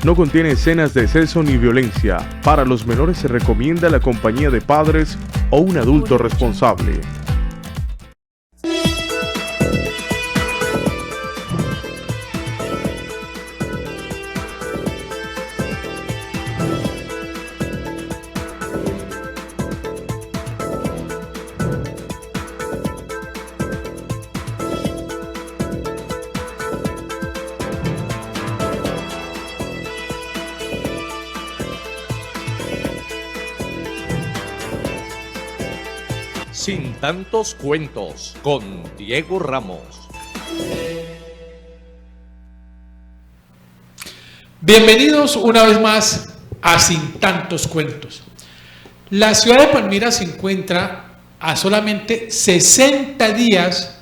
No contiene escenas de sexo ni violencia. Para los menores se recomienda la compañía de padres o un adulto responsable. Sin tantos cuentos, con Diego Ramos. Bienvenidos una vez más a Sin tantos cuentos. La ciudad de Palmira se encuentra a solamente 60 días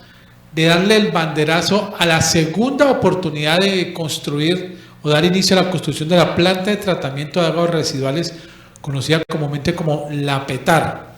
de darle el banderazo a la segunda oportunidad de construir o dar inicio a la construcción de la planta de tratamiento de aguas residuales conocida comúnmente como la PETAR.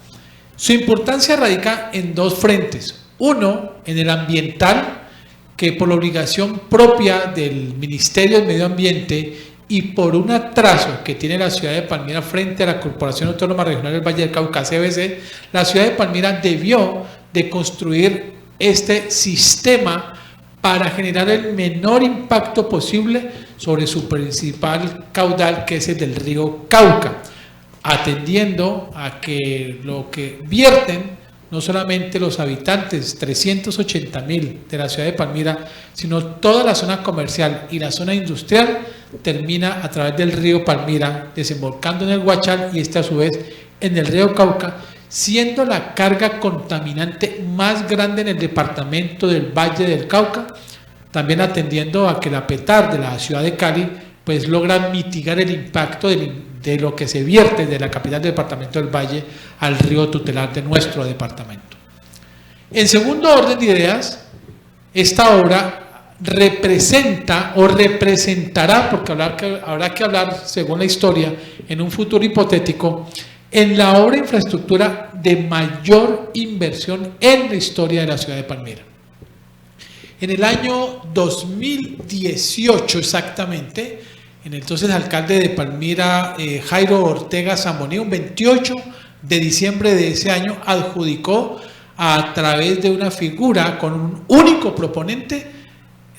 Su importancia radica en dos frentes. Uno, en el ambiental, que por la obligación propia del Ministerio del Medio Ambiente y por un atraso que tiene la ciudad de Palmira frente a la Corporación Autónoma Regional del Valle del Cauca, CVC, la ciudad de Palmira debió de construir este sistema para generar el menor impacto posible sobre su principal caudal, que es el del río Cauca, atendiendo a que lo que vierten no solamente los habitantes, 380,000 de la ciudad de Palmira, sino toda la zona comercial y la zona industrial termina a través del río Palmira, desembocando en el Guachal y a su vez en el río Cauca, siendo la carga contaminante más grande en el departamento del Valle del Cauca, también atendiendo a que la PETAR de la ciudad de Cali pues logra mitigar el impacto de lo que se vierte de la capital del departamento del Valle al río tutelar de nuestro departamento. En segundo orden de ideas, esta obra representa o representará, porque habrá que hablar según la historia en un futuro hipotético, en la obra de infraestructura de mayor inversión en la historia de la ciudad de Palmira. En el año 2018 exactamente, el entonces alcalde de Palmira, Jairo Ortega Zamboní, un 28 de diciembre de ese año, adjudicó a través de una figura con un único proponente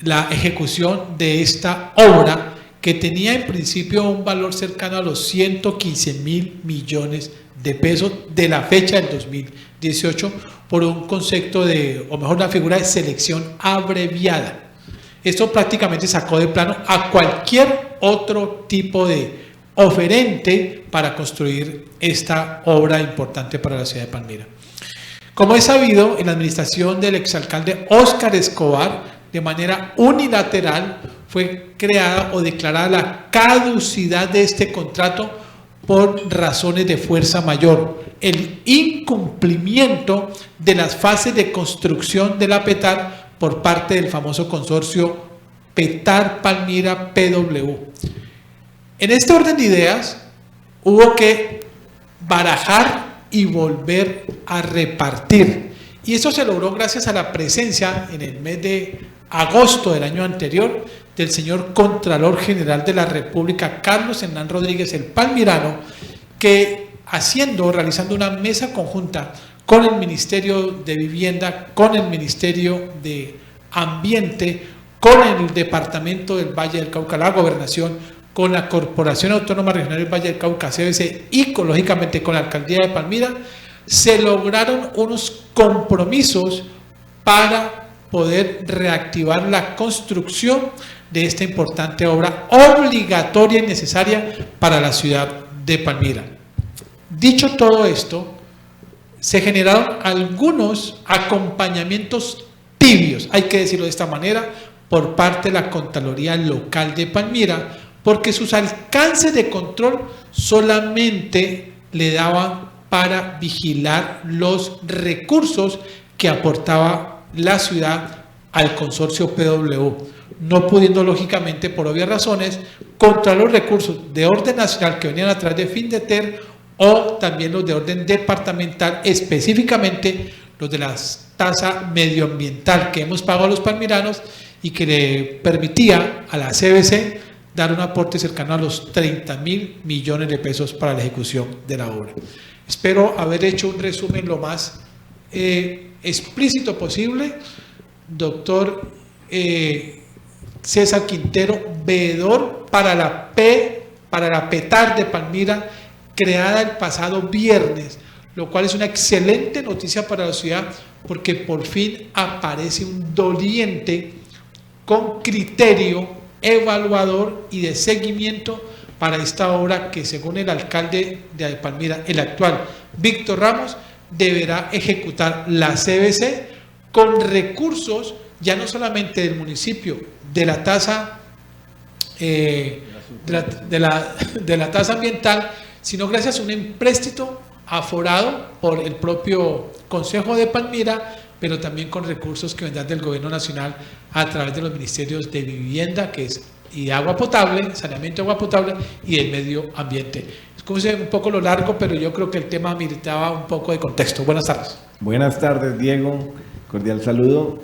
la ejecución de esta obra, que tenía en principio un valor cercano a los 115,000 millones de pesos de la fecha del 2018, por un concepto de, o mejor, la figura de selección abreviada. Esto prácticamente sacó de plano a cualquier otro tipo de oferente para construir esta obra importante para la ciudad de Palmira. Como es sabido, en la administración del exalcalde Óscar Escobar, de manera unilateral, fue creada o declarada la caducidad de este contrato por razones de fuerza mayor. El incumplimiento de las fases de construcción de la PETAR por parte del famoso consorcio PETAR Palmira PW. En este orden de ideas hubo que barajar y volver a repartir, y eso se logró gracias a la presencia en el mes de agosto del año anterior del señor Contralor General de la República, Carlos Hernán Rodríguez, el palmirano, que realizando una mesa conjunta con el Ministerio de Vivienda, con el Ministerio de Ambiente, con el Departamento del Valle del Cauca, la Gobernación, con la Corporación Autónoma Regional del Valle del Cauca, CVC, y lógicamente con la Alcaldía de Palmira, se lograron unos compromisos para poder reactivar la construcción de esta importante obra obligatoria y necesaria para la ciudad de Palmira. Dicho todo esto, se generaron algunos acompañamientos tibios, hay que decirlo de esta manera, por parte de la Contraloría Local de Palmira, porque sus alcances de control solamente le daban para vigilar los recursos que aportaba la ciudad al consorcio PW, no pudiendo lógicamente, por obvias razones, controlar los recursos de orden nacional que venían a través de FINDETER o también los de orden departamental, específicamente los de la tasa medioambiental que hemos pagado a los palmiranos y que le permitía a la CVC dar un aporte cercano a los 30.000 millones de pesos para la ejecución de la obra. Espero haber hecho un resumen lo más explícito posible. Doctor César Quintero, veedor para la PETAR de Palmira, creada el pasado viernes, lo cual es una excelente noticia para la ciudad, porque por fin aparece un doliente con criterio evaluador y de seguimiento para esta obra que, según el alcalde de Palmira, el actual Víctor Ramos, deberá ejecutar la CBC con recursos ya no solamente del municipio, de la tasa de la tasa ambiental, sino gracias a un empréstito aforado por el propio Consejo de Palmira, pero también con recursos que vendrán del Gobierno Nacional a través de los ministerios de Vivienda, y Agua Potable, Saneamiento de Agua Potable, y el Medio Ambiente. Excuse un poco lo largo, pero yo creo que el tema meritaba un poco de contexto. Buenas tardes. Buenas tardes, Diego. Cordial saludo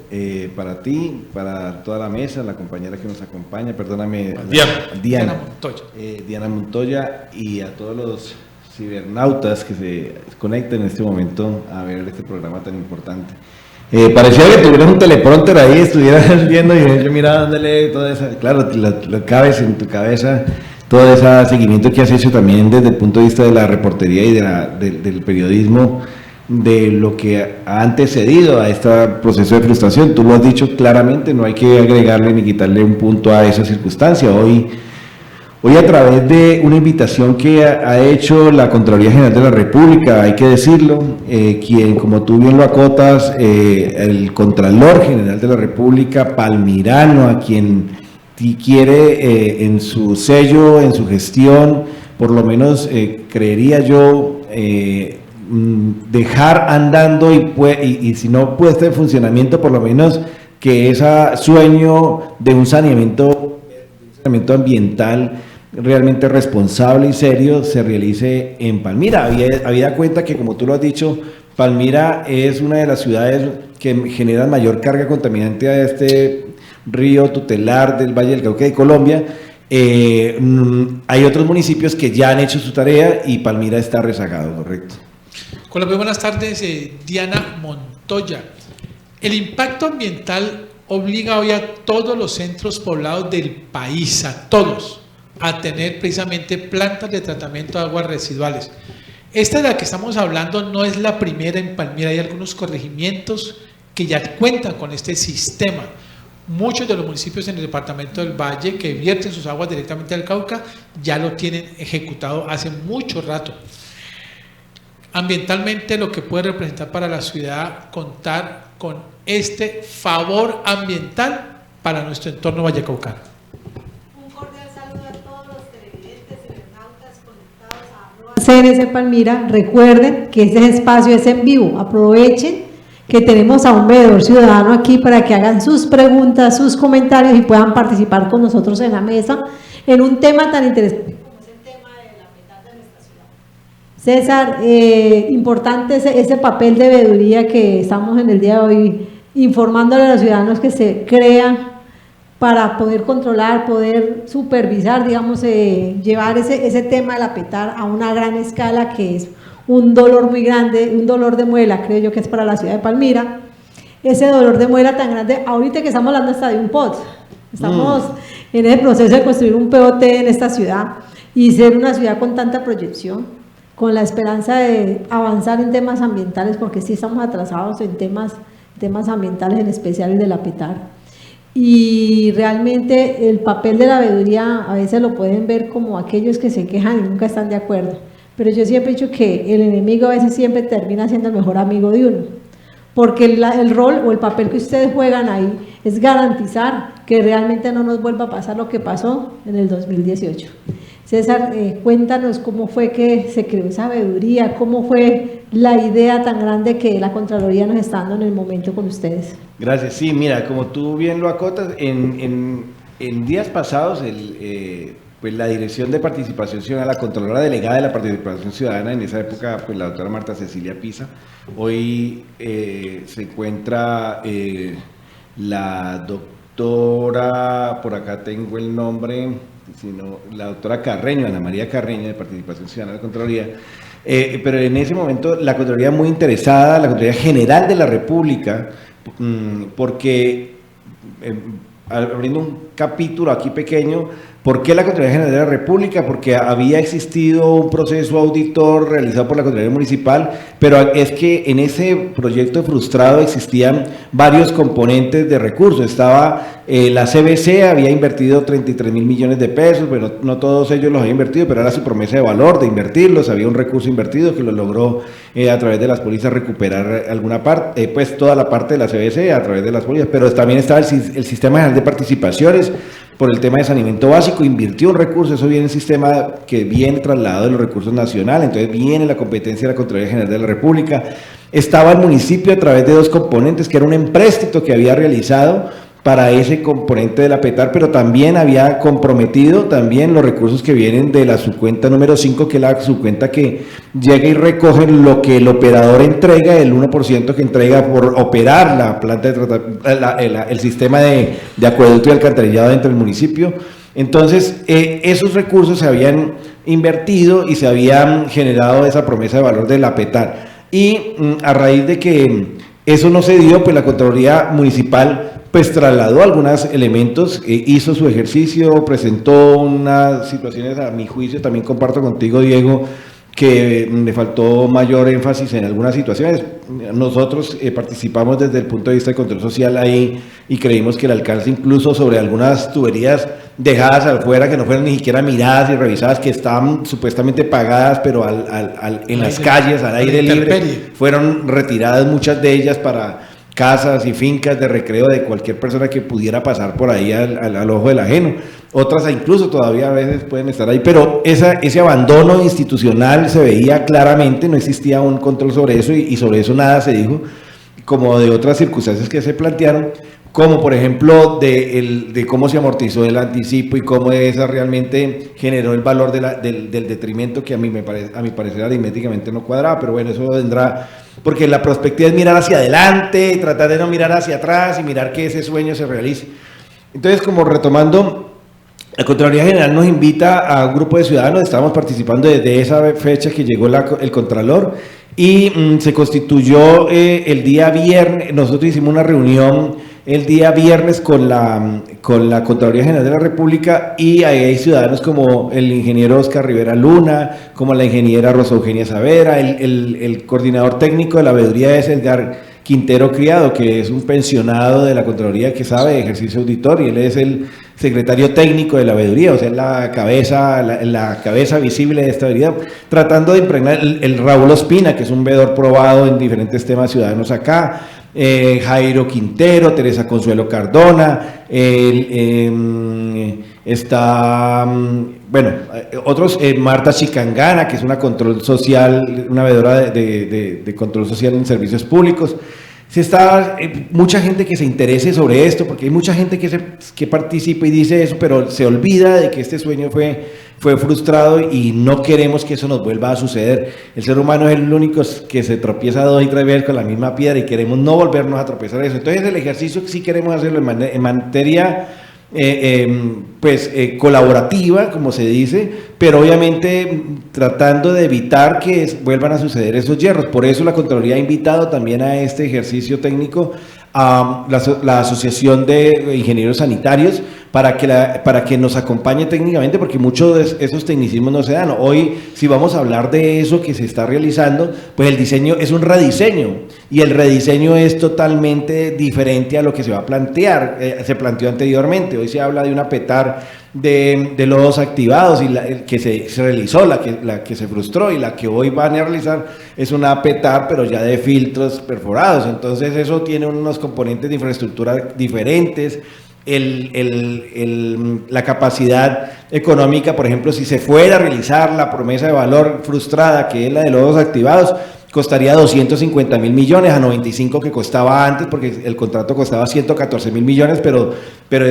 para ti, para toda la mesa, la compañera que nos acompaña, perdóname, Diana Montoya. Diana Montoya, y a todos los cibernautas que se conecten en este momento a ver este programa tan importante. Parecía que tuvieras un teleprompter ahí, estuvieras viendo y yo miraba dándole toda esa, claro, lo cabes en tu cabeza, todo ese seguimiento que has hecho también desde el punto de vista de la reportería y del periodismo, de lo que ha antecedido a este proceso de frustración. Tú lo has dicho claramente, no hay que agregarle ni quitarle un punto a esa circunstancia. Hoy a través de una invitación que ha hecho la Contraloría General de la República, hay que decirlo, quien, como tú bien lo acotas, el Contralor General de la República, palmirano, a quien quiere en su sello, en su gestión, por lo menos creería yo, dejar andando y si no puesta en funcionamiento, por lo menos que ese sueño de un saneamiento ambiental realmente responsable y serio se realice en Palmira. Habida cuenta que, como tú lo has dicho, Palmira es una de las ciudades que generan mayor carga contaminante a este río tutelar del Valle del Cauca de Colombia. Hay otros municipios que ya han hecho su tarea y Palmira está rezagado, ¿correcto? Colombia, buenas tardes, Diana Montoya. El impacto ambiental obliga hoy a todos los centros poblados del país, a todos, a tener precisamente plantas de tratamiento de aguas residuales. Esta de la que estamos hablando no es la primera en Palmira, hay algunos corregimientos que ya cuentan con este sistema. Muchos de los municipios en el departamento del Valle que vierten sus aguas directamente al Cauca ya lo tienen ejecutado hace mucho rato. Ambientalmente, lo que puede representar para la ciudad contar con este favor ambiental para nuestro entorno vallecaucano. Un cordial saludo a todos los televidentes y internautas conectados a CNC Palmira. Recuerden que este espacio es en vivo. Aprovechen que tenemos a un veedor ciudadano aquí para que hagan sus preguntas, sus comentarios y puedan participar con nosotros en la mesa en un tema tan interesante como es el tema de la PETAR de nuestra ciudad. César, importante ese papel de veeduría que estamos en el día de hoy informándole a los ciudadanos que se crea para poder controlar, poder supervisar, digamos, llevar ese tema de la PETAR a una gran escala, que es un dolor muy grande, un dolor de muela, creo yo que es para la ciudad de Palmira. Ese dolor de muela tan grande, ahorita que estamos hablando hasta de un POT, estamos en el proceso de construir un POT en esta ciudad y ser una ciudad con tanta proyección, con la esperanza de avanzar en temas ambientales, porque sí estamos atrasados en temas ambientales, en especial el de la PETAR. Y realmente el papel de la veeduría a veces lo pueden ver como aquellos que se quejan y nunca están de acuerdo, pero yo siempre he dicho que el enemigo a veces siempre termina siendo el mejor amigo de uno, porque el rol o el papel que ustedes juegan ahí es garantizar que realmente no nos vuelva a pasar lo que pasó en el 2018. César, cuéntanos cómo fue que se creó esa veeduría, cómo fue la idea tan grande que la Contraloría nos está dando en el momento con ustedes. Gracias. Sí, mira, como tú bien lo acotas, en días pasados pues la Dirección de Participación Ciudadana, la Contralora Delegada de la Participación Ciudadana, en esa época pues la doctora Marta Cecilia Pisa, hoy se encuentra la doctora, por acá tengo el nombre, sino la doctora Carreño, Ana María Carreño, de Participación Ciudadana de la Contraloría. Pero en ese momento la Contraloría muy interesada, la Contraloría General de la República, porque, abriendo un capítulo aquí pequeño, ¿por qué la Contraloría General de la República? Porque había existido un proceso auditor realizado por la Contraloría Municipal, pero es que en ese proyecto frustrado existían varios componentes de recursos. Estaba la CBC, había invertido 33.000 millones de pesos, bueno, no todos ellos los había invertido, pero era su promesa de valor de invertirlos, había un recurso invertido que lo logró a través de las pólizas recuperar alguna parte, pues toda la parte de la CBC a través de las pólizas, pero también estaba el Sistema General de Participaciones, por el tema de saneamiento básico, invirtió un recurso, eso viene en el sistema que viene trasladado de los recursos nacionales, entonces viene la competencia de la Contraloría General de la República. Estaba el municipio a través de dos componentes, que era un empréstito que había realizado para ese componente de la PETAR, pero también había comprometido también los recursos que vienen de la subcuenta número 5, que es la subcuenta que llega y recoge lo que el operador entrega, el 1% que entrega por operar la planta de el sistema de acueducto y alcantarillado dentro del municipio. Entonces, esos recursos se habían invertido y se habían generado esa promesa de valor de la PETAR. Y a raíz de que eso no se dio, pues la Contraloría Municipal pues trasladó algunos elementos, hizo su ejercicio, presentó unas situaciones, a mi juicio, también comparto contigo, Diego, que le faltó mayor énfasis en algunas situaciones. Nosotros participamos desde el punto de vista de control social ahí y creímos que el alcance incluso sobre algunas tuberías dejadas afuera, que no fueron ni siquiera miradas y revisadas, que estaban supuestamente pagadas, pero en las calles, al aire libre, fueron retiradas muchas de ellas para casas y fincas de recreo de cualquier persona que pudiera pasar por ahí al ojo del ajeno. Otras incluso todavía a veces pueden estar ahí, pero ese abandono institucional se veía claramente, no existía un control sobre eso y sobre eso nada se dijo, como de otras circunstancias que se plantearon, como por ejemplo de cómo se amortizó el anticipo y cómo esa realmente generó el valor del detrimento, que a mi parecer aritméticamente no cuadraba, pero bueno, eso vendrá, porque la perspectiva es mirar hacia adelante, tratar de no mirar hacia atrás y mirar que ese sueño se realice. Entonces, como retomando, la Contraloría General nos invita a un grupo de ciudadanos, estamos participando desde esa fecha que llegó el Contralor, y se constituyó el día viernes. Nosotros hicimos una reunión el día viernes con la Contraloría General de la República, y ahí hay ciudadanos como el ingeniero Oscar Rivera Luna, como la ingeniera Rosa Eugenia Savera, el coordinador técnico de la veeduría es Edgar Quintero Criado, que es un pensionado de la Contraloría que sabe de ejercicio auditor, y él es el secretario técnico de la veeduría, o sea, la cabeza visible de esta veeduría, tratando de impregnar el Raúl Ospina, que es un veedor probado en diferentes temas ciudadanos acá, Jairo Quintero, Teresa Consuelo Cardona, está, bueno, otros, Marta Chicangana, que es una control social, una veedora de control social en servicios públicos. Mucha gente que se interese sobre esto, porque hay mucha gente que participa y dice eso, pero se olvida de que este sueño fue frustrado y no queremos que eso nos vuelva a suceder. El ser humano es el único que se tropieza 2 y 3 veces con la misma piedra y queremos no volvernos a tropezar eso. Entonces el ejercicio sí queremos hacerlo en materia colaborativa, como se dice, pero obviamente tratando de evitar que vuelvan a suceder esos yerros. Por eso la Contraloría ha invitado también a este ejercicio técnico a la Asociación de Ingenieros Sanitarios para que nos acompañe técnicamente, porque muchos de esos tecnicismos no se dan. Hoy, si vamos a hablar de eso que se está realizando, pues el diseño es un rediseño, y el rediseño es totalmente diferente a lo que se va a plantear, se planteó anteriormente. Hoy se habla de una PETAR de lodos activados, y que se realizó, la que se frustró, y la que hoy van a realizar es una PETAR, pero ya de filtros perforados. Entonces eso tiene unos componentes de infraestructura diferentes. La capacidad económica, por ejemplo, si se fuera a realizar la promesa de valor frustrada, que es la de lodos activados, costaría 250.000 millones a 95 que costaba antes, porque el contrato costaba 114.000 millones, pero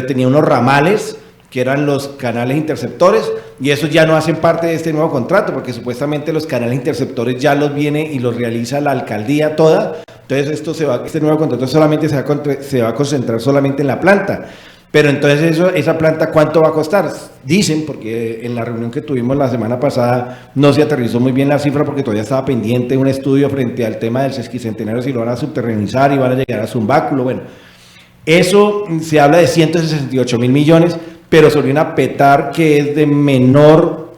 tenía unos ramales que eran los canales interceptores, y esos ya no hacen parte de este nuevo contrato, porque supuestamente los canales interceptores ya los viene y los realiza la alcaldía toda. Entonces este nuevo contrato solamente se va a concentrar solamente en la planta. Pero entonces esa planta, ¿cuánto va a costar? Dicen, porque en la reunión que tuvimos la semana pasada no se aterrizó muy bien la cifra porque todavía estaba pendiente un estudio frente al tema del sesquicentenario, si lo van a subterrenizar y van a llegar a Zumbáculo. Bueno, eso se habla de 168 mil millones, pero sobre una PETAR que es de menor,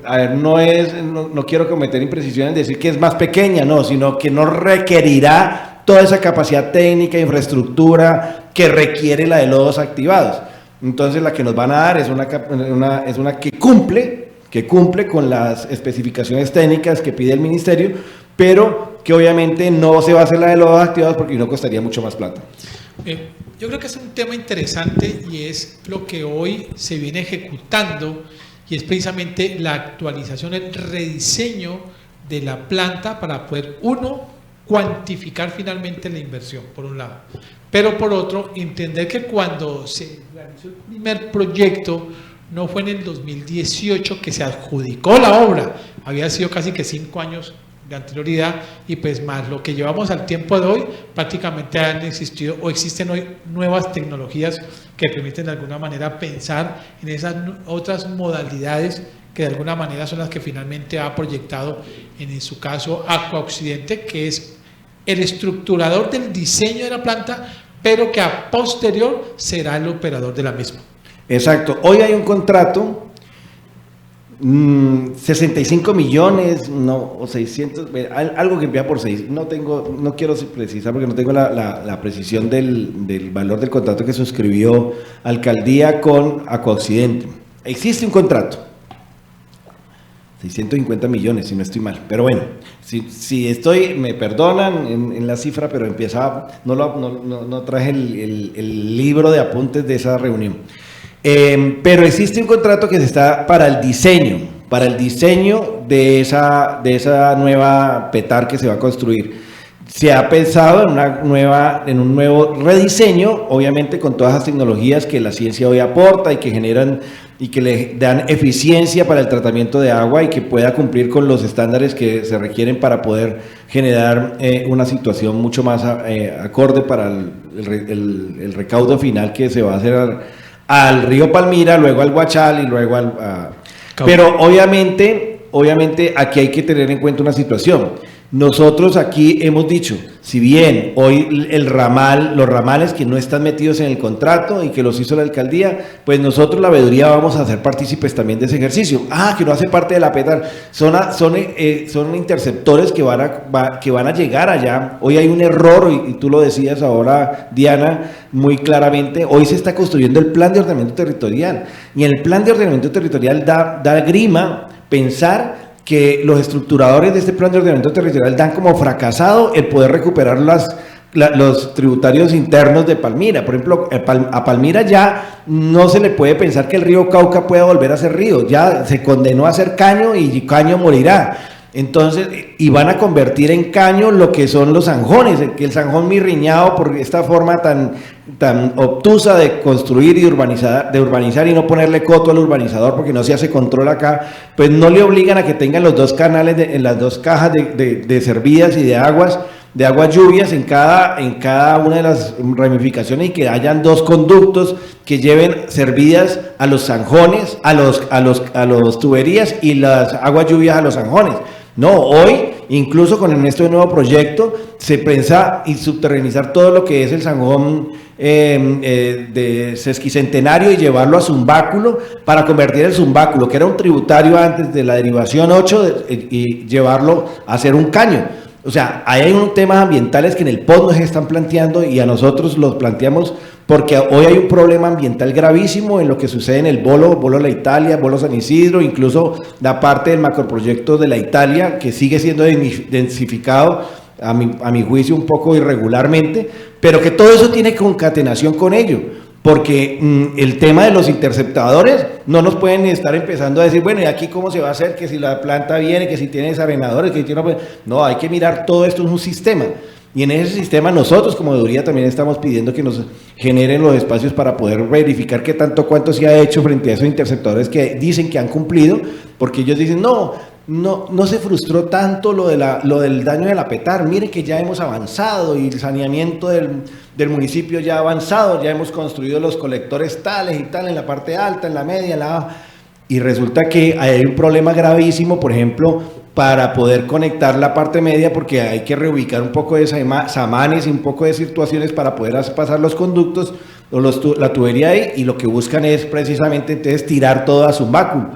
a ver, no quiero cometer imprecisiones en decir que es más pequeña, no, sino que no requerirá toda esa capacidad técnica, infraestructura que requiere la de lodos activados. Entonces la que nos van a dar es una que cumple con las especificaciones técnicas que pide el ministerio, pero que obviamente no se va a hacer la de lodos activados porque no costaría mucho más plata. Yo creo que es un tema interesante y es lo que hoy se viene ejecutando y es precisamente la actualización, el rediseño de la planta para poder, cuantificar finalmente la inversión, por un lado, pero por otro, entender que cuando se realizó el primer proyecto, no fue en el 2018 que se adjudicó la obra, había sido casi que 5 años de anterioridad y pues más lo que llevamos al tiempo de hoy, prácticamente han existido o existen hoy nuevas tecnologías que permiten de alguna manera pensar en esas otras modalidades que de alguna manera son las que finalmente ha proyectado en su caso Aqua Occidente, que es el estructurador del diseño de la planta, pero que a posterior será el operador de la misma. Exacto, hoy hay un contrato, 65 millones, no, o 600, algo que empieza por 6, no quiero precisar porque no tengo la precisión del valor del contrato que suscribió Alcaldía con Aqua Occidente. Existe un contrato, 650 millones, si no estoy mal. Pero bueno, si estoy, me perdonan en la cifra, pero no traje el libro de apuntes de esa reunión. Pero existe un contrato que se está para el diseño de esa nueva PETAR que se va a construir. Se ha pensado en un nuevo rediseño, obviamente con todas las tecnologías que la ciencia hoy aporta y que generan y que le dan eficiencia para el tratamiento de agua y que pueda cumplir con los estándares que se requieren para poder generar una situación mucho más acorde para el recaudo final que se va a hacer al río Palmira, luego al Guachal y luego pero obviamente aquí hay que tener en cuenta una situación. Nosotros aquí hemos dicho, si bien hoy los ramales que no están metidos en el contrato y que los hizo la alcaldía, pues nosotros la veeduría vamos a ser partícipes también de ese ejercicio. Que no hace parte de la PETAR, son interceptores que van a llegar allá. Hoy hay un error, y tú lo decías ahora, Diana, muy claramente, hoy se está construyendo el plan de ordenamiento territorial, y en el plan de ordenamiento territorial da grima pensar que los estructuradores de este plan de ordenamiento territorial dan como fracasado el poder recuperar los tributarios internos de Palmira. Por ejemplo, a Palmira ya no se le puede pensar que el río Cauca pueda volver a ser río, ya se condenó a ser caño y caño morirá. Entonces, y van a convertir en caño lo que son los zanjones, que el zanjón mirriñado por esta forma tan obtusa de construir y de urbanizar y no ponerle coto al urbanizador porque no se hace control acá, pues no le obligan a que tengan los dos canales en las dos cajas de servidas y de aguas lluvias en cada una de las ramificaciones y que hayan dos conductos que lleven servidas a los zanjones, a los tuberías y las aguas lluvias a los zanjones. No, hoy, incluso con este nuevo proyecto, se piensa y subterrenizar todo lo que es el zanjón de sesquicentenario y llevarlo a Zumbáculo para convertir el Zumbáculo, que era un tributario antes de la derivación 8, y llevarlo a ser un caño. O sea, ahí hay unos temas ambientales que en el POD nos están planteando y a nosotros los planteamos porque hoy hay un problema ambiental gravísimo en lo que sucede en el Bolo La Italia, Bolo San Isidro, incluso da parte del macroproyecto de La Italia, que sigue siendo densificado a mi juicio un poco irregularmente, pero que todo eso tiene concatenación con ello, porque el tema de los interceptadores no nos pueden estar empezando a decir, bueno, ¿y aquí cómo se va a hacer? Que si la planta viene, que si tiene desarenadores, que si no, hay que mirar todo esto en un sistema. Y en ese sistema nosotros como veeduría también estamos pidiendo que nos generen los espacios para poder verificar qué tanto cuánto se ha hecho frente a esos interceptadores que dicen que han cumplido, porque ellos dicen, no, no se frustró tanto lo del daño de la Petar. Miren que ya hemos avanzado y el saneamiento del municipio ya ha avanzado, ya hemos construido los colectores tales y tal en la parte alta, en la media, en la baja. Y resulta que hay un problema gravísimo, por ejemplo, para poder conectar la parte media, porque hay que reubicar un poco de samanes y un poco de situaciones para poder pasar los conductos o la tubería ahí, y lo que buscan es precisamente entonces tirar todo a su báculo.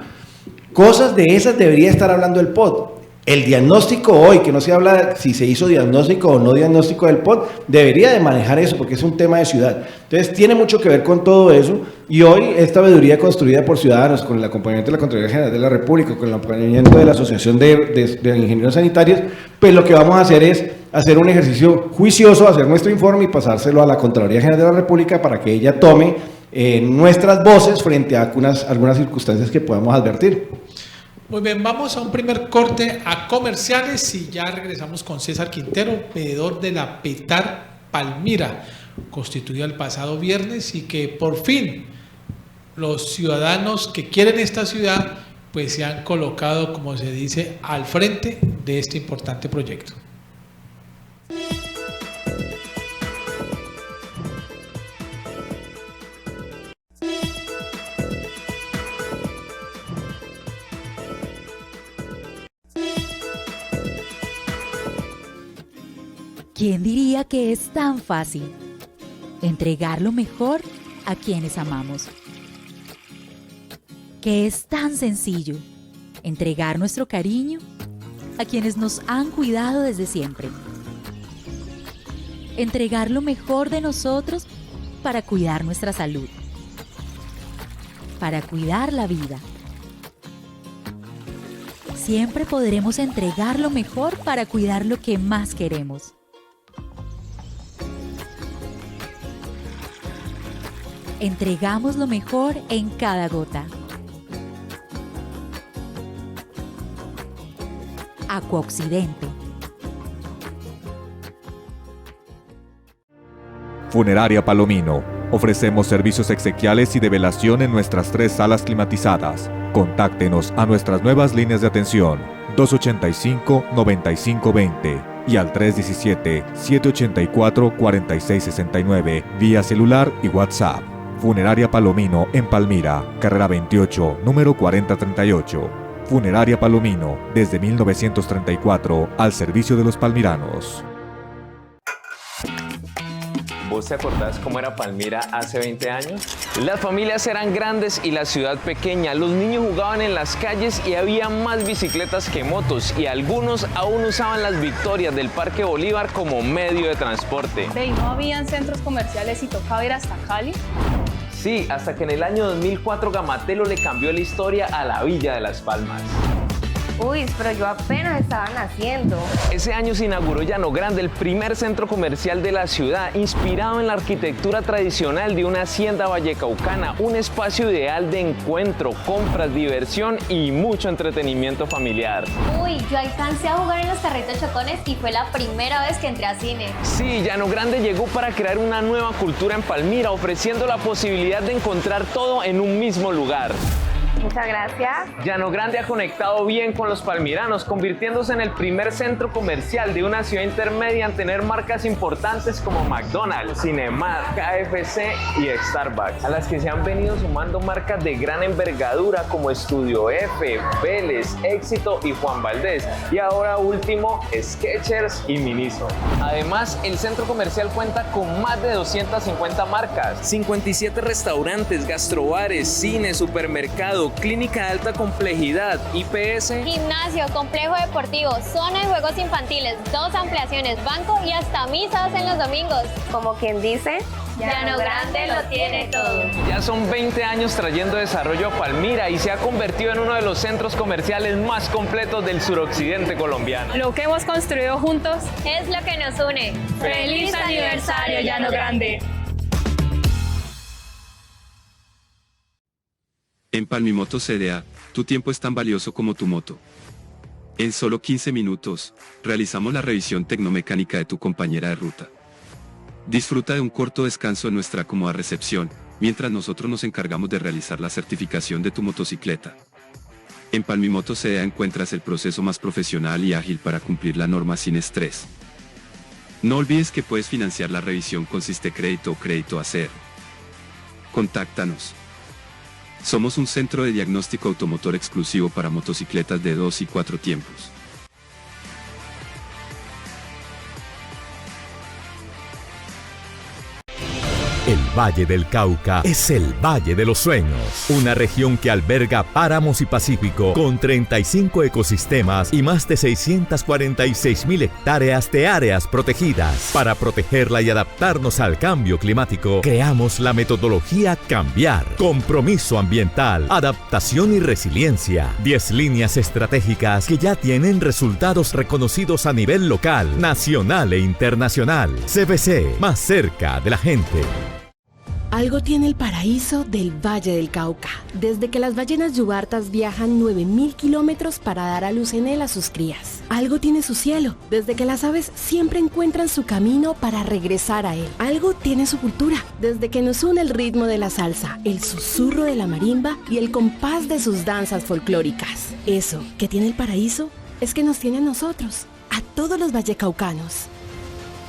Cosas de esas debería estar hablando el POT. El diagnóstico hoy, que no se habla si se hizo diagnóstico o no diagnóstico del POT, debería de manejar eso porque es un tema de ciudad. Entonces tiene mucho que ver con todo eso, y hoy esta veeduría construida por ciudadanos, con el acompañamiento de la Contraloría General de la República, con el acompañamiento de la Asociación de Ingenieros Sanitarios, pues lo que vamos a hacer es hacer un ejercicio juicioso, hacer nuestro informe y pasárselo a la Contraloría General de la República para que ella tome nuestras voces frente a algunas circunstancias que podamos advertir. Muy bien, vamos a un primer corte a comerciales y ya regresamos con César Quintero, veedor de la Petar Palmira, constituido el pasado viernes, y que por fin los ciudadanos que quieren esta ciudad pues se han colocado, como se dice, al frente de este importante proyecto. ¿Quién diría que es tan fácil entregar lo mejor a quienes amamos? Que es tan sencillo entregar nuestro cariño a quienes nos han cuidado desde siempre. Entregar lo mejor de nosotros para cuidar nuestra salud, para cuidar la vida. Siempre podremos entregar lo mejor para cuidar lo que más queremos. Entregamos lo mejor en cada gota. Acuaoccidente. Funeraria Palomino. Ofrecemos servicios exequiales y de velación en nuestras 3 salas climatizadas. Contáctenos a nuestras nuevas líneas de atención 285-9520 y al 317-784-4669 vía celular y WhatsApp. Funeraria Palomino en Palmira, carrera 28, número 4038. Funeraria Palomino, desde 1934, al servicio de los palmiranos. ¿Vos te acordás cómo era Palmira hace 20 años? Las familias eran grandes y la ciudad pequeña. Los niños jugaban en las calles y había más bicicletas que motos, y algunos aún usaban las Victorias del Parque Bolívar como medio de transporte. ¿Y no habían centros comerciales y tocaba ir hasta Cali? Sí, hasta que en el año 2004 Gamatelo le cambió la historia a la Villa de Las Palmas. Uy, pero yo apenas estaba naciendo. Ese año se inauguró Llano Grande, el primer centro comercial de la ciudad, inspirado en la arquitectura tradicional de una hacienda vallecaucana, un espacio ideal de encuentro, compras, diversión y mucho entretenimiento familiar. Uy, yo alcancé a jugar en los carritos chocones y fue la primera vez que entré a cine. Sí, Llano Grande llegó para crear una nueva cultura en Palmira, ofreciendo la posibilidad de encontrar todo en un mismo lugar. Muchas gracias. Llano Grande ha conectado bien con los palmiranos, convirtiéndose en el primer centro comercial de una ciudad intermedia en tener marcas importantes como McDonald's, Cinemark, KFC y Starbucks, a las que se han venido sumando marcas de gran envergadura como Estudio F, Vélez, Éxito y Juan Valdez, y ahora último Skechers y Miniso. Además, el centro comercial cuenta con más de 250 marcas, 57 restaurantes, gastrobares, cine, supermercado, clínica de alta complejidad, IPS, gimnasio, complejo deportivo, zona de juegos infantiles, 2 ampliaciones, banco y hasta misas en los domingos. Como quien dice, Llano Grande lo tiene todo. Ya son 20 años trayendo desarrollo a Palmira y se ha convertido en uno de los centros comerciales más completos del suroccidente colombiano. Lo que hemos construido juntos es lo que nos une. ¡Feliz aniversario, Llano Grande! En Palmimoto CDA, tu tiempo es tan valioso como tu moto. En solo 15 minutos, realizamos la revisión tecnomecánica de tu compañera de ruta. Disfruta de un corto descanso en nuestra cómoda recepción, mientras nosotros nos encargamos de realizar la certificación de tu motocicleta. En Palmimoto CDA encuentras el proceso más profesional y ágil para cumplir la norma sin estrés. No olvides que puedes financiar la revisión con Sistecrédito o Crédito ACER. Contáctanos. Somos un centro de diagnóstico automotor exclusivo para motocicletas de 2 y 4 tiempos. El Valle del Cauca es el Valle de los Sueños, una región que alberga páramos y pacífico con 35 ecosistemas y más de 646.000 hectáreas de áreas protegidas. Para protegerla y adaptarnos al cambio climático, creamos la metodología Cambiar, compromiso ambiental, adaptación y resiliencia. 10 líneas estratégicas que ya tienen resultados reconocidos a nivel local, nacional e internacional. CBC, más cerca de la gente. Algo tiene el paraíso del Valle del Cauca. Desde que las ballenas yubartas viajan 9.000 kilómetros para dar a luz en él a sus crías. Algo tiene su cielo, desde que las aves siempre encuentran su camino para regresar a él. Algo tiene su cultura, desde que nos une el ritmo de la salsa, el susurro de la marimba y el compás de sus danzas folclóricas. Eso que tiene el paraíso es que nos tiene a nosotros, a todos los vallecaucanos.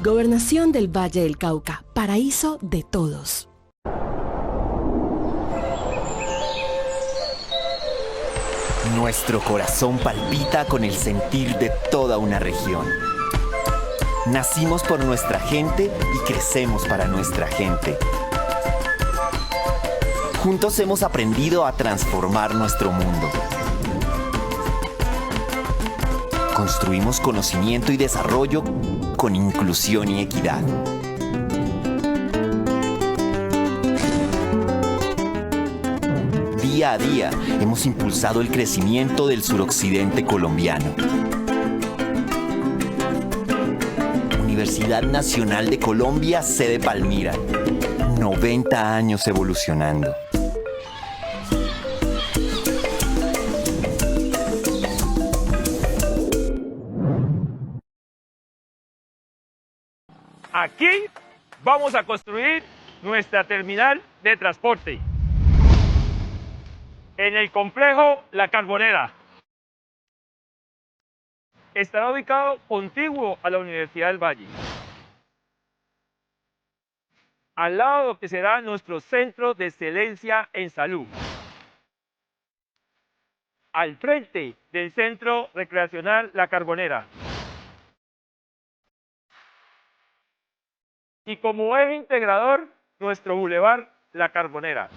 Gobernación del Valle del Cauca, paraíso de todos. Nuestro corazón palpita con el sentir de toda una región. Nacimos por nuestra gente y crecemos para nuestra gente. Juntos hemos aprendido a transformar nuestro mundo. Construimos conocimiento y desarrollo con inclusión y equidad. Día a día hemos impulsado el crecimiento del suroccidente colombiano. Universidad Nacional de Colombia, sede Palmira. 90 años evolucionando. Aquí vamos a construir nuestra terminal de transporte en el complejo La Carbonera. Estará ubicado contiguo a la Universidad del Valle, al lado de lo que será nuestro centro de excelencia en salud, al frente del centro recreacional La Carbonera. Y como eje integrador, nuestro bulevar La Carbonera.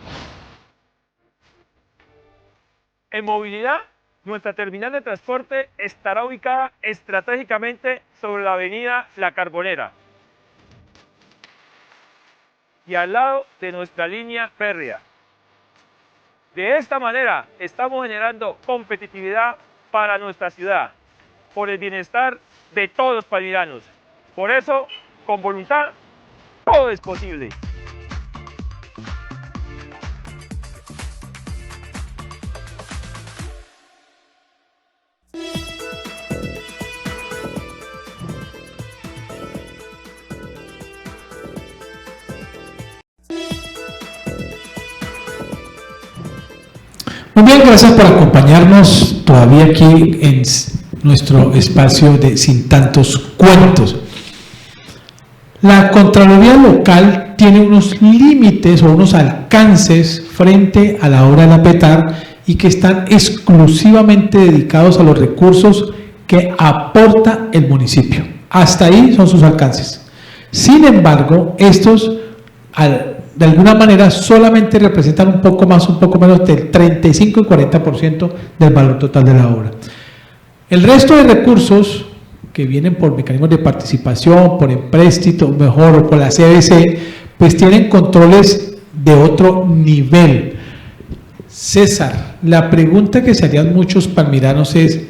En movilidad, nuestra terminal de transporte estará ubicada estratégicamente sobre la avenida La Carbonera y al lado de nuestra línea férrea. De esta manera, estamos generando competitividad para nuestra ciudad, por el bienestar de todos los palmiranos. Por eso, con voluntad, todo es posible. Muy bien, gracias por acompañarnos todavía aquí en nuestro espacio de Sin Tantos Cuentos. La Contraloría Local tiene unos límites o unos alcances frente a la obra de la PETAR y que están exclusivamente dedicados a los recursos que aporta el municipio. Hasta ahí son sus alcances. Sin embargo, estos de alguna manera solamente representan un poco menos del 35 y 40% del valor total de la obra. El resto de recursos que vienen por mecanismos de participación, por empréstito, mejor, o por la CBC, pues tienen controles de otro nivel. César, la pregunta que se harían muchos palmiranos es,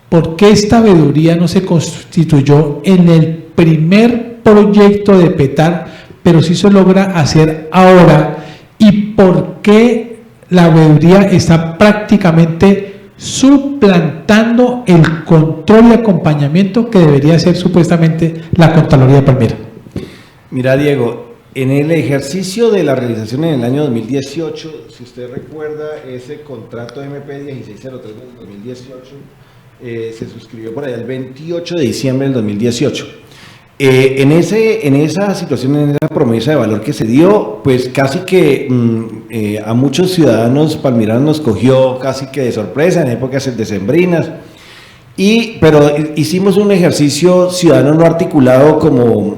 ¿por qué esta veeduría no se constituyó en el primer proyecto de PETAR, pero sí se logra hacer ahora? ¿Y por qué la veeduría está prácticamente suplantando el control y acompañamiento que debería ser supuestamente la Contraloría de Palmira? Mira, Diego, En el ejercicio de la realización en el año 2018, si usted recuerda, ese contrato MP 1603 del 2018 se suscribió por allá el 28 de diciembre del 2018. En esa situación, en esa promesa de valor que se dio, pues casi que a muchos ciudadanos palmiranos nos cogió casi que de sorpresa en épocas decembrinas. Pero hicimos un ejercicio ciudadano no articulado como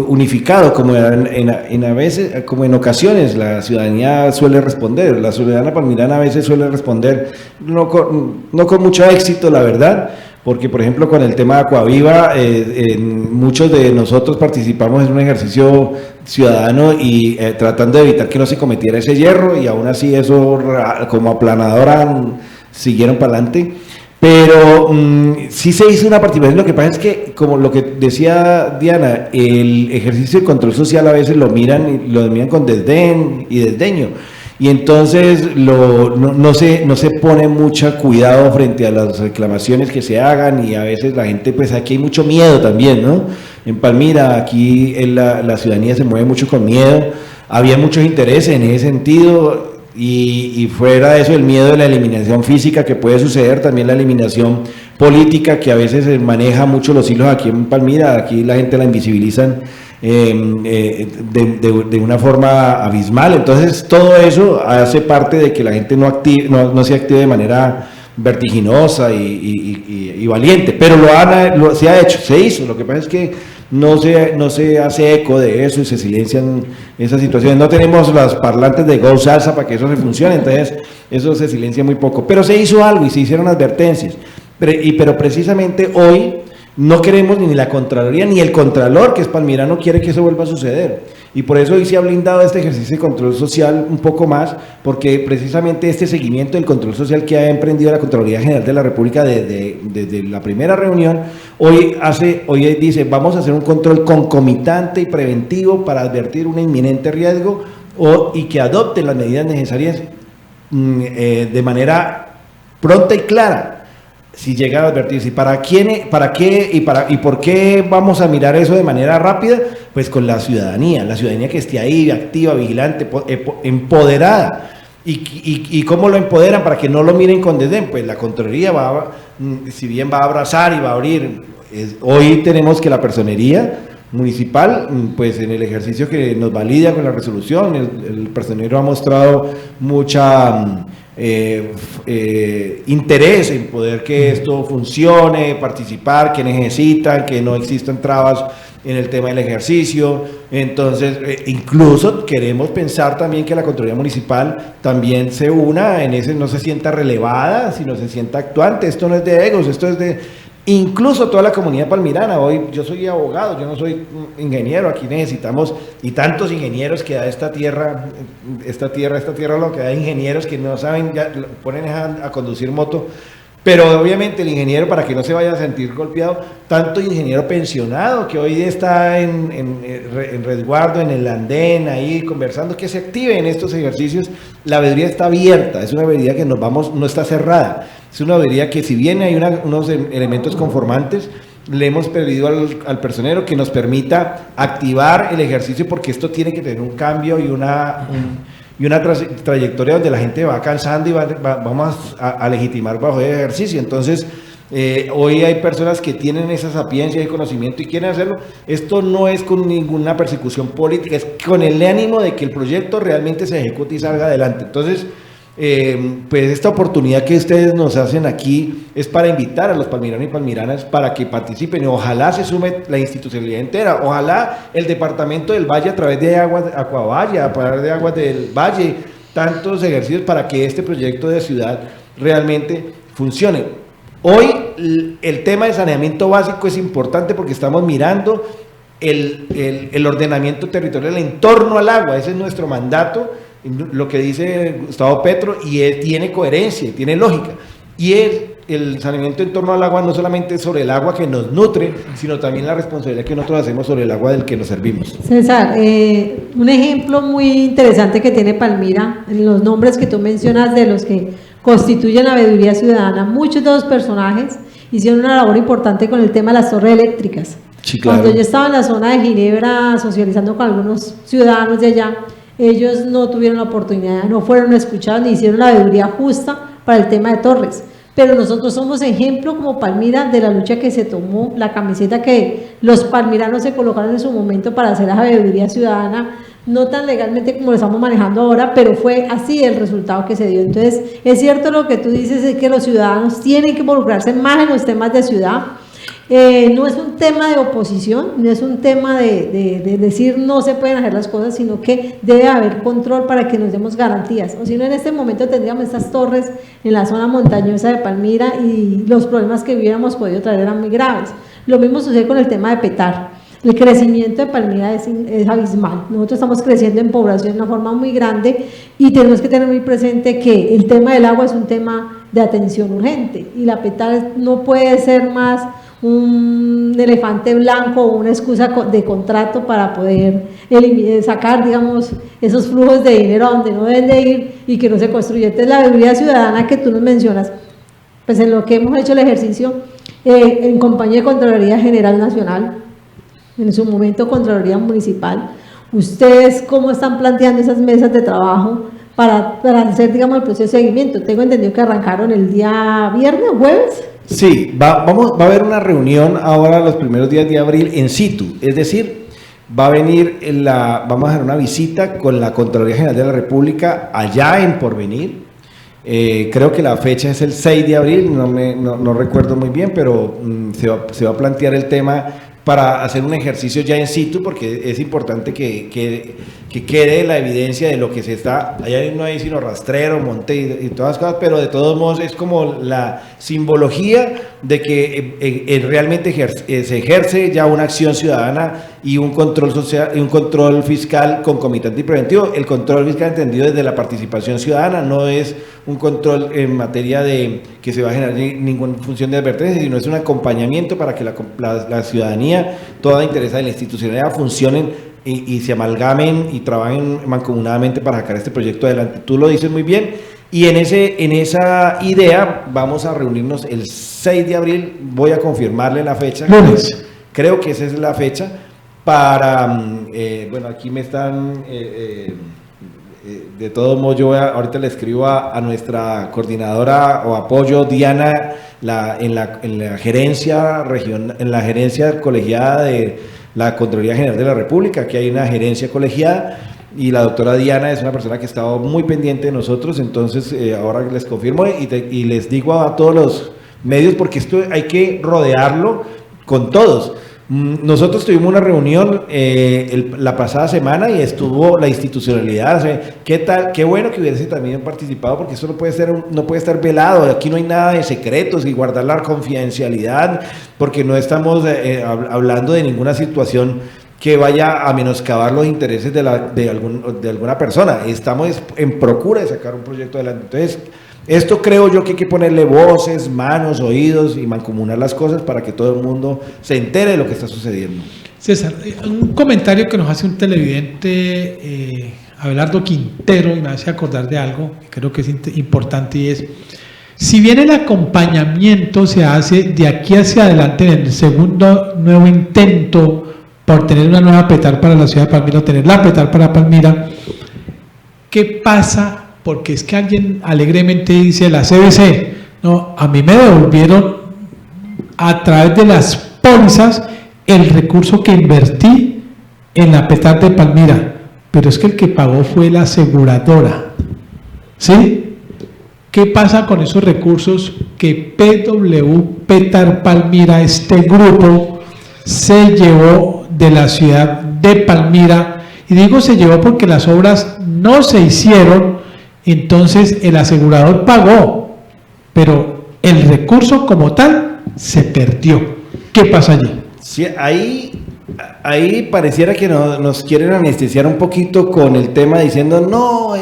unificado, como a veces, como en ocasiones la ciudadanía suele responder. La ciudadana palmirana a veces suele responder no con mucho éxito, la verdad, porque por ejemplo con el tema de Acuaviva, muchos de nosotros participamos en un ejercicio ciudadano y tratando de evitar que no se cometiera ese yerro, y aún así eso como aplanadora siguieron para adelante. Pero sí se hizo una participación. Lo que pasa es que, como lo que decía Diana, el ejercicio de control social a veces lo miran con desdén y desdeño, y entonces no se pone mucho cuidado frente a las reclamaciones que se hagan, y a veces la gente, pues aquí hay mucho miedo también, ¿no? En Palmira, aquí la ciudadanía se mueve mucho con miedo, había muchos intereses en ese sentido. Y fuera de eso, el miedo de la eliminación física que puede suceder, también la eliminación política que a veces maneja mucho los hilos aquí en Palmira. Aquí la gente la invisibilizan de una forma abismal. Entonces todo eso hace parte de que la gente no se active de manera vertiginosa y valiente, pero se ha hecho, se hizo. Lo que pasa es que no se hace eco de eso y se silencian esas situaciones. No tenemos las parlantes de Go Salsa para que eso se funcione, entonces eso se silencia muy poco. Pero se hizo algo y se hicieron advertencias. Pero precisamente hoy no queremos ni la Contraloría ni el Contralor, que es palmirano, quiere que eso vuelva a suceder. Y por eso hoy se ha blindado este ejercicio de control social un poco más, porque precisamente este seguimiento del control social que ha emprendido la Contraloría General de la República desde la primera reunión, hoy dice, vamos a hacer un control concomitante y preventivo para advertir un inminente riesgo y que adopten las medidas necesarias de manera pronta y clara. Si llega a advertirse, ¿para qué y por qué vamos a mirar eso de manera rápida? Pues con la ciudadanía que esté ahí, activa, vigilante, empoderada. ¿Y cómo lo empoderan para que no lo miren con desdén? Pues la Contraloría si bien va a abrazar y va a abrir, hoy tenemos que la Personería Municipal, pues en el ejercicio que nos valida con la resolución, el personero ha mostrado mucha interés en poder que esto funcione, participar, que necesitan, que no existan trabas en el tema del ejercicio. Entonces, incluso queremos pensar también que la Contraloría Municipal también se una en ese, no se sienta relevada, sino se sienta actuante. Esto no es de egos, esto es de incluso toda la comunidad palmirana. Hoy yo soy abogado, yo no soy ingeniero, aquí necesitamos, y tantos ingenieros que da esta tierra lo que da ingenieros que no saben, ya ponen a conducir moto, pero obviamente el ingeniero, para que no se vaya a sentir golpeado, tanto ingeniero pensionado que hoy está en resguardo, en el andén, ahí conversando, que se active en estos ejercicios. La veeduría está abierta, es una veeduría que no está cerrada. Es una veeduría que, si bien hay unos elementos conformantes, le hemos pedido al personero que nos permita activar el ejercicio, porque esto tiene que tener un cambio y una trayectoria donde la gente va cansando y vamos a legitimar bajo el ejercicio. Entonces, hoy hay personas que tienen esa sapiencia y conocimiento y quieren hacerlo. Esto no es con ninguna persecución política, es con el ánimo de que el proyecto realmente se ejecute y salga adelante. Entonces, pues esta oportunidad que ustedes nos hacen aquí es para invitar a los palmiranos y palmiranas para que participen, y ojalá se sume la institucionalidad entera, ojalá el departamento del Valle a través de Acuavalle, a través de Aguas del Valle, tantos ejercicios para que este proyecto de ciudad realmente funcione. Hoy el tema de saneamiento básico es importante porque estamos mirando el ordenamiento territorial en torno al agua. Ese es nuestro mandato, lo que dice Gustavo Petro, y tiene coherencia, tiene lógica. Y el saneamiento en torno al agua no solamente sobre el agua que nos nutre, sino también la responsabilidad que nosotros hacemos sobre el agua del que nos servimos. César, un ejemplo muy interesante que tiene Palmira, en los nombres que tú mencionas de los que constituyen la veeduría ciudadana, muchos de los personajes hicieron una labor importante con el tema de las torres eléctricas. Sí, claro. Cuando yo estaba en la zona de Ginebra socializando con algunos ciudadanos de allá, ellos no tuvieron la oportunidad, no fueron escuchados ni hicieron la veeduría justa para el tema de Torres. Pero nosotros somos ejemplo como Palmira de la lucha que se tomó, la camiseta que los palmiranos se colocaron en su momento para hacer la veeduría ciudadana, no tan legalmente como lo estamos manejando ahora, pero fue así el resultado que se dio. Entonces, es cierto lo que tú dices, es que los ciudadanos tienen que involucrarse más en los temas de ciudad. No es un tema de oposición, no es un tema de decir no se pueden hacer las cosas, sino que debe haber control para que nos demos garantías, o si no en este momento tendríamos estas torres en la zona montañosa de Palmira y los problemas que hubiéramos podido traer eran muy graves. Lo mismo sucede con el tema de Petar. El crecimiento de Palmira es abismal, nosotros estamos creciendo en población de una forma muy grande y tenemos que tener muy presente que el tema del agua es un tema de atención urgente y la Petar no puede ser más un elefante blanco o una excusa de contrato para poder sacar, digamos, esos flujos de dinero a donde no deben de ir y que no se construye. Entonces, la veeduría ciudadana que tú nos mencionas, pues en lo que hemos hecho el ejercicio en compañía de Contraloría General Nacional, en su momento Contraloría Municipal, ¿ustedes cómo están planteando esas mesas de trabajo para hacer, digamos, el proceso de seguimiento? Tengo entendido que arrancaron el día viernes o jueves. Sí, va a haber una reunión ahora los primeros días de abril en situ, es decir, va a venir vamos a hacer una visita con la Contraloría General de la República allá en Porvenir. Creo que la fecha es el 6 de abril, no recuerdo muy bien, pero se va a plantear el tema para hacer un ejercicio ya in situ, porque es importante que quede la evidencia de lo que se está, allá no hay sino rastrero, monte y todas las cosas, pero de todos modos es como la simbología de que realmente se ejerce ya una acción ciudadana y un control social y un control fiscal concomitante y preventivo. El control fiscal entendido desde la participación ciudadana, no es un control en materia de que se va a generar ninguna función de advertencia, sino es un acompañamiento para que la ciudadanía, toda interesada en la institucionalidad, funcionen y se amalgamen y trabajen mancomunadamente para sacar este proyecto adelante. Tú lo dices muy bien, y en esa idea vamos a reunirnos el 6 de abril, voy a confirmarle la fecha, creo que esa es la fecha, para, bueno, aquí me están, de todos modos yo ahorita le escribo a nuestra coordinadora o apoyo, Diana, en la gerencia regional, en la gerencia colegiada de la Contraloría General de la República, que hay una gerencia colegiada, y la doctora Diana es una persona que ha estado muy pendiente de nosotros. Entonces ahora les confirmo y les digo a todos los medios, porque esto hay que rodearlo con todos. Nosotros tuvimos una reunión la pasada semana y estuvo la institucionalidad. O sea, ¿qué tal? Qué bueno que hubiese también participado, porque eso no puede estar velado. Aquí no hay nada de secretos y guardar la confidencialidad, porque no estamos hablando de ninguna situación que vaya a menoscabar los intereses de alguna persona. Estamos en procura de sacar un proyecto adelante. Entonces, esto creo yo que hay que ponerle voces, manos, oídos y mancomunar las cosas para que todo el mundo se entere de lo que está sucediendo. César, un comentario que nos hace un televidente, Abelardo Quintero, y me hace acordar de algo que creo que es importante, y es: si bien el acompañamiento se hace de aquí hacia adelante en el segundo nuevo intento por tener una nueva Petar para la ciudad de Palmira, o tener la Petar para Palmira, ¿qué pasa? Porque es que alguien alegremente dice, la CBC, no, a mí me devolvieron a través de las pólizas el recurso que invertí en la Petar de Palmira, pero es que el que pagó fue la aseguradora, ¿sí? ¿Qué pasa con esos recursos que PW Petar Palmira, este grupo, se llevó de la ciudad de Palmira? Y digo se llevó porque las obras no se hicieron. Entonces el asegurador pagó, pero el recurso como tal se perdió. ¿Qué pasa allí? Sí, ahí pareciera que nos quieren anestesiar un poquito con el tema diciendo, no,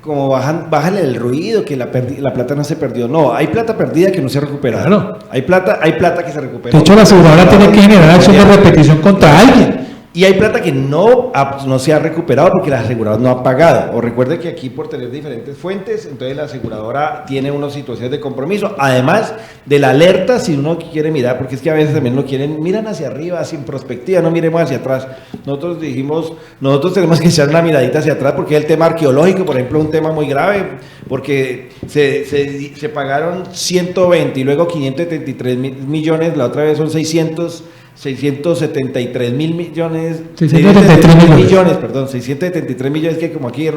como bájale el ruido, que la plata no se perdió. No, hay plata perdida que no se recupera. Claro. Hay plata que se recupera. De hecho, la aseguradora tiene que generar acción de repetición contra alguien. Y hay plata que no se ha recuperado porque la aseguradora no ha pagado. O recuerde que aquí, por tener diferentes fuentes, entonces la aseguradora tiene unas situaciones de compromiso. Además de la alerta, si uno quiere mirar, porque es que a veces también lo quieren, miran hacia arriba, sin perspectiva, no miremos hacia atrás. Nosotros dijimos, nosotros tenemos que echar una miradita hacia atrás porque el tema arqueológico, por ejemplo, es un tema muy grave, porque se pagaron 120 y luego 573 millones, la otra vez son 673 mil millones, 673 millones, que como aquí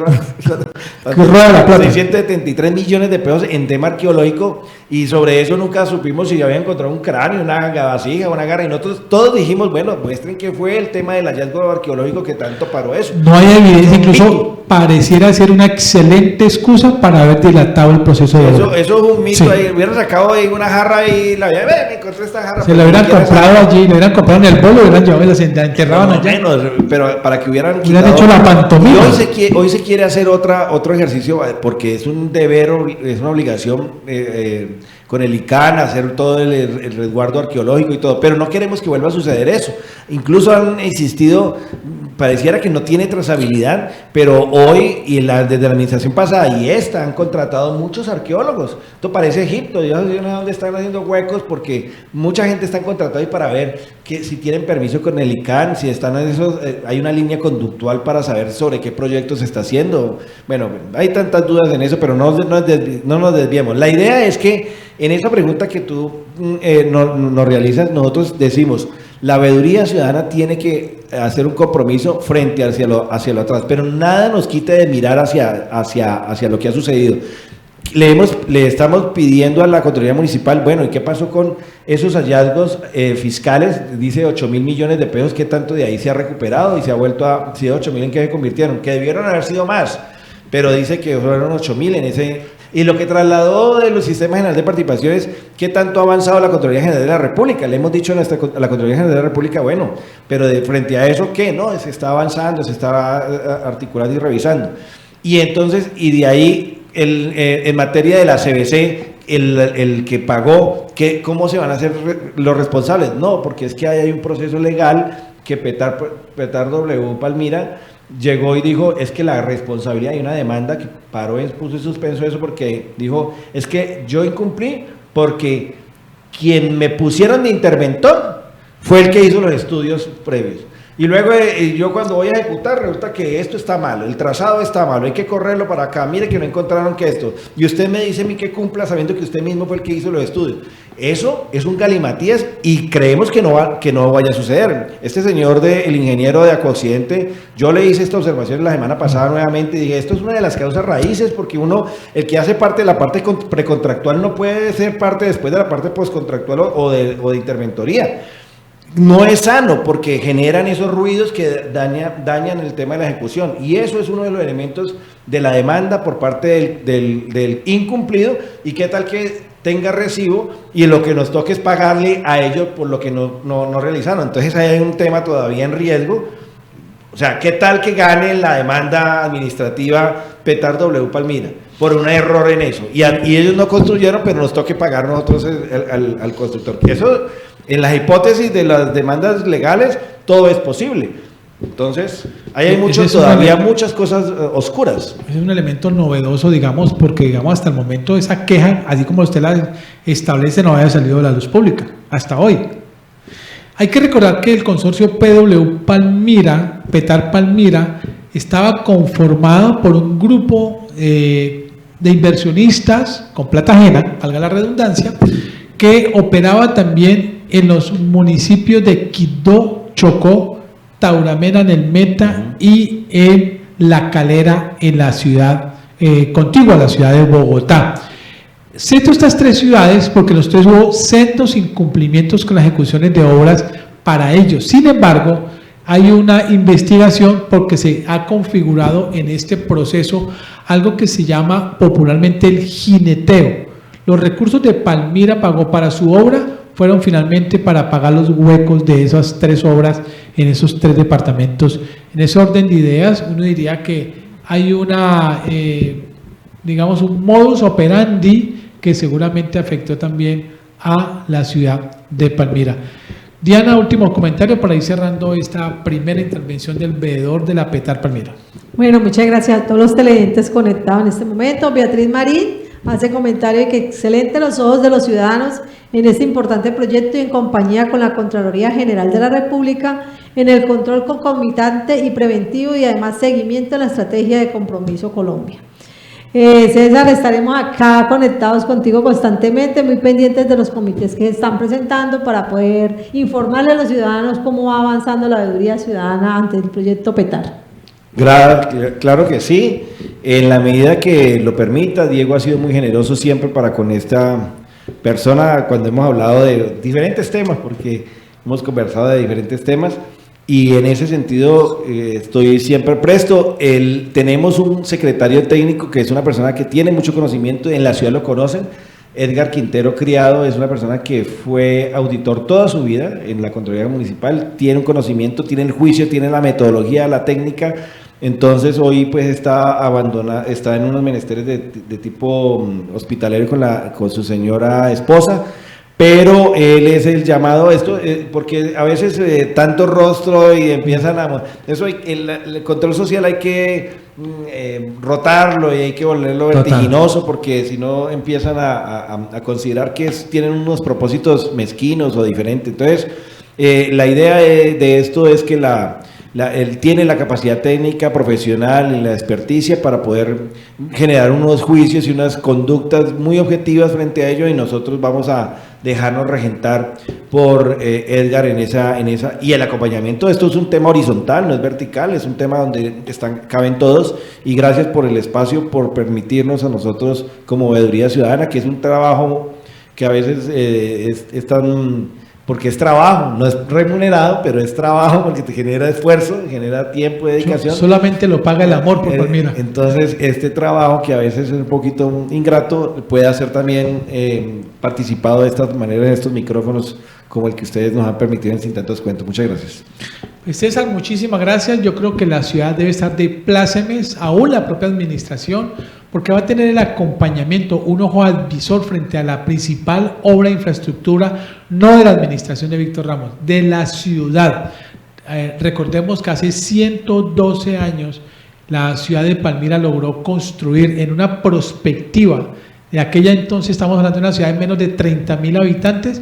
673 millones de pesos en tema arqueológico, y sobre eso nunca supimos si había encontrado un cráneo, una vasija, una garra, y nosotros todos dijimos, bueno, muestren qué fue el tema del hallazgo arqueológico que tanto paró eso. No hay evidencia, incluso pareciera ser una excelente excusa para haber dilatado el proceso de obra. Eso es un mito, sí. Ahí hubieran sacado ahí una jarra y me encontré esta jarra. Se la hubieran comprado allí, le hubieran comprado en el bolo, hubieran llevado y la enterraban allá. Menos, pero para que hubieran hecho la pantomima. Hoy se quiere hacer otro ejercicio, porque es un deber, es una obligación con el ICANN hacer todo el resguardo arqueológico y todo, pero no queremos que vuelva a suceder eso. Incluso han existido, pareciera que no tiene trazabilidad, pero hoy y desde la administración pasada y esta han contratado muchos arqueólogos. Esto parece Egipto, yo no sé dónde están haciendo huecos, porque mucha gente está contratada y para ver que si tienen permiso con el ICANN, si están en esos, hay una línea conductual para saber sobre qué proyecto se está haciendo. Bueno, hay tantas dudas en eso, pero no nos desviemos. La idea es que en esa pregunta que tú nos realizas, nosotros decimos, la veeduría ciudadana tiene que hacer un compromiso frente hacia lo atrás, pero nada nos quite de mirar hacia lo que ha sucedido. Le estamos pidiendo a la Contraloría Municipal, bueno, ¿y qué pasó con esos hallazgos fiscales? Dice 8.000 millones de pesos, ¿qué tanto de ahí se ha recuperado? Y se ha vuelto a, si 8.000, ¿en qué se convirtieron? Que debieron haber sido más, pero dice que fueron 8.000 en ese. Y lo que trasladó de los sistemas generales de participaciones, ¿qué tanto ha avanzado la Contraloría General de la República? Le hemos dicho a la Contraloría General de la República, bueno, pero frente a eso, ¿qué? No, se está avanzando, se está articulando y revisando. Y entonces, y de ahí, en materia de la CBC, el que pagó, ¿cómo se van a hacer los responsables? No, porque es que hay un proceso legal que Petar W Palmira llegó y dijo, es que la responsabilidad, hay una demanda que paró, puso en suspenso eso porque dijo, es que yo incumplí porque quien me pusieron de interventor fue el que hizo los estudios previos. Y luego yo cuando voy a ejecutar resulta que esto está malo, el trazado está malo, hay que correrlo para acá, mire que no encontraron que esto. Y usted me dice a mí que cumpla sabiendo que usted mismo fue el que hizo los estudios. Eso es un galimatías y creemos que no vaya a suceder. Este señor, el ingeniero de Acuoccidente, yo le hice esta observación la semana pasada nuevamente y dije, esto es una de las causas raíces porque el que hace parte de la parte precontractual no puede ser parte después de la parte postcontractual o de interventoría. No es sano porque generan esos ruidos que dañan el tema de la ejecución, y eso es uno de los elementos de la demanda por parte del incumplido. Y qué tal que tenga recibo y lo que nos toque es pagarle a ellos por lo que no realizaron. Entonces ahí hay un tema todavía en riesgo. O sea, qué tal que gane la demanda administrativa Petar W Palmira por un error en eso, y ellos no construyeron, pero nos toque pagar nosotros al constructor. Eso, en las hipótesis de las demandas legales, todo es posible. Entonces, ahí hay muchas cosas oscuras. Es un elemento novedoso, digamos, porque digamos hasta el momento esa queja, así como usted la establece, no había salido de la luz pública, hasta hoy. Hay que recordar que el consorcio PW Palmira, Petar Palmira, estaba conformado por un grupo de inversionistas con plata ajena, valga la redundancia, que operaba también en los municipios de Quibdó, Chocó, Tauramena en el Meta y en La Calera en la ciudad contigua a la ciudad de Bogotá. Cito estas tres ciudades porque en los tres hubo sendos incumplimientos con las ejecuciones de obras para ellos. Sin embargo, hay una investigación porque se ha configurado en este proceso algo que se llama popularmente el jineteo. Los recursos de Palmira pagó para su obra fueron finalmente para pagar los huecos de esas tres obras en esos tres departamentos. En ese orden de ideas, uno diría que hay una, digamos, un modus operandi que seguramente afectó también a la ciudad de Palmira. Diana, último comentario para ir cerrando esta primera intervención del veedor de la Petar Palmira. Bueno, muchas gracias a todos los televidentes conectados en este momento. Beatriz Marín hace comentario de que excelente los ojos de los ciudadanos en este importante proyecto y en compañía con la Contraloría General de la República en el control concomitante y preventivo y además seguimiento de la estrategia de Compromiso Colombia. César, estaremos acá conectados contigo constantemente, muy pendientes de los comités que se están presentando para poder informarle a los ciudadanos cómo va avanzando la veeduría ciudadana ante el proyecto Petar. Claro que sí, en la medida que lo permita. Diego ha sido muy generoso siempre para con esta persona cuando hemos hablado de diferentes temas, porque hemos conversado de diferentes temas. Y en ese sentido estoy siempre presto. Tenemos un secretario técnico que es una persona que tiene mucho conocimiento, en la ciudad lo conocen, Edgar Quintero Criado, es una persona que fue auditor toda su vida en la Contraloría Municipal, tiene un conocimiento, tiene el juicio, tiene la metodología, la técnica. Entonces hoy pues está en unos menesteres de tipo hospitalero con su señora esposa. Pero él es el llamado, porque a veces tanto rostro y empiezan a... Eso el control social hay que rotarlo y hay que volverlo vertiginoso, porque si no empiezan a considerar que tienen unos propósitos mezquinos o diferentes. Entonces, la idea de esto es que él tiene la capacidad técnica, profesional y la experticia para poder generar unos juicios y unas conductas muy objetivas frente a ello, y nosotros vamos a dejarnos regentar por Edgar en esa y el acompañamiento de esto es un tema horizontal, no es vertical, es un tema donde caben todos, y gracias por el espacio, por permitirnos a nosotros como Veeduría Ciudadana, que es un trabajo que a veces es tan... porque es trabajo, no es remunerado, pero es trabajo porque te genera esfuerzo, genera tiempo y dedicación. Solamente lo paga el amor por Palmira. Entonces, este trabajo que a veces es un poquito ingrato, puede ser también participado de esta manera en estos micrófonos como el que ustedes nos han permitido en Sin Tantos Cuentos. Muchas gracias. Pues César, muchísimas gracias. Yo creo que la ciudad debe estar de plácemes, aún la propia administración, porque va a tener el acompañamiento, un ojo al visor frente a la principal obra de infraestructura, no de la administración de Víctor Ramos, de la ciudad. Recordemos que hace 112 años la ciudad de Palmira logró construir en una perspectiva de aquella entonces, estamos hablando de una ciudad de menos de 30.000 habitantes,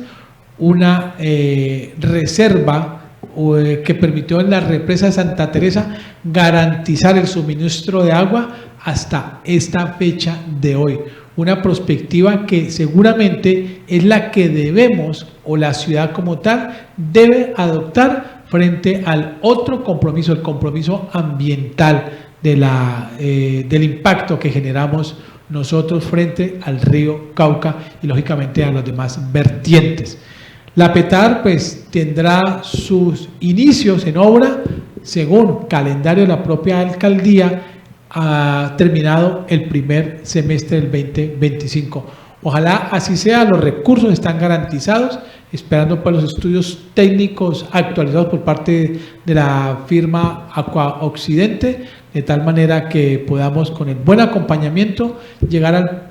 una reserva que permitió en la represa de Santa Teresa garantizar el suministro de agua hasta esta fecha de hoy. Una perspectiva que seguramente es la que debemos, o la ciudad como tal, debe adoptar frente al otro compromiso, el compromiso ambiental del impacto que generamos nosotros frente al río Cauca y lógicamente a los demás vertientes. La Petar pues tendrá sus inicios en obra según calendario de la propia alcaldía, ha terminado el primer semestre del 2025. Ojalá así sea, los recursos están garantizados, esperando por los estudios técnicos actualizados por parte de la firma Aqua Occidente, de tal manera que podamos con el buen acompañamiento llegar al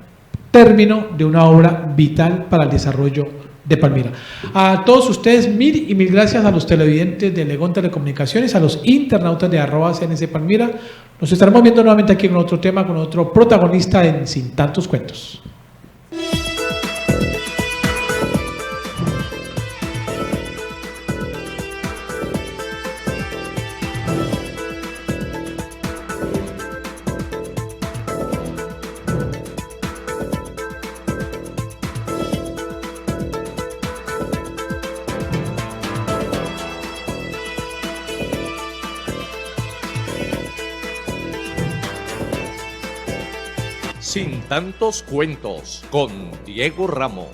término de una obra vital para el desarrollo de Palmira. A todos ustedes mil y mil gracias, a los televidentes de Legón Telecomunicaciones, a los internautas de @CNC Palmira. Nos estaremos viendo nuevamente aquí con otro tema, con otro protagonista en Sin Tantos Cuentos. Sin Tantos Cuentos con Diego Ramos.